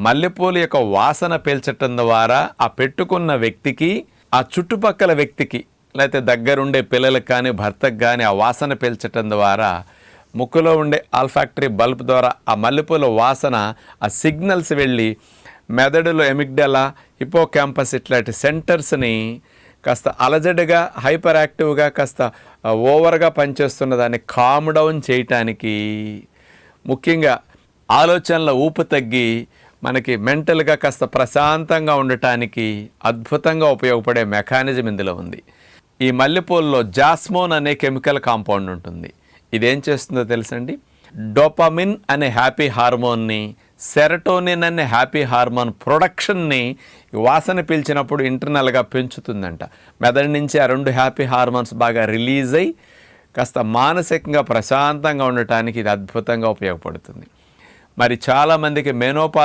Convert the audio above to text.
మల్లెపూల యొక్క వాసన పీల్చటం ద్వారా ఆ పెట్టుకున్న వ్యక్తికి, ఆ చుట్టుపక్కల వ్యక్తికి, లేకపోతే దగ్గరుండే పిల్లలకు కానీ భర్తకు కానీ ఆ వాసన పీల్చటం ద్వారా ముక్కులో ఉండే ఆల్ఫాక్టరీ బల్బ్ ద్వారా ఆ మల్లెపూల వాసన, ఆ సిగ్నల్స్ వెళ్ళి మెదడులో ఎమిగ్డలా, హిపోక్యాంపస్ ఇట్లాంటి సెంటర్స్ని కాస్త అలజడిగా, హైపర్ యాక్టివ్గా, కాస్త ఓవర్గా పనిచేస్తున్న దాన్ని కామ్ డౌన్ చేయటానికి, ముఖ్యంగా ఆలోచనల ఊపు తగ్గి మనకి మెంటల్గా కాస్త ప్రశాంతంగా ఉండటానికి అద్భుతంగా ఉపయోగపడే మెకానిజం ఇందులో ఉంది. ఈ మల్లెపూలలో జాస్మోన్ అనే కెమికల్ కాంపౌండ్ ఉంటుంది. ఇదేం చేస్తుందో తెలుసండి, డోపమిన్ అనే హ్యాపీ హార్మోన్ని, సెరటోనిన్ అనే హ్యాపీ హార్మోన్ ప్రొడక్షన్ని వాసన పీల్చినప్పుడు ఇంటర్నల్గా పెంచుతుందంట. మెదడు నుంచి ఆ రెండు హ్యాపీ హార్మోన్స్ బాగా రిలీజ్ అయ్యి కాస్త మానసికంగా ప్రశాంతంగా ఉండటానికి ఇది అద్భుతంగా ఉపయోగపడుతుంది. మరి చాలామందికి మెనోపాజ్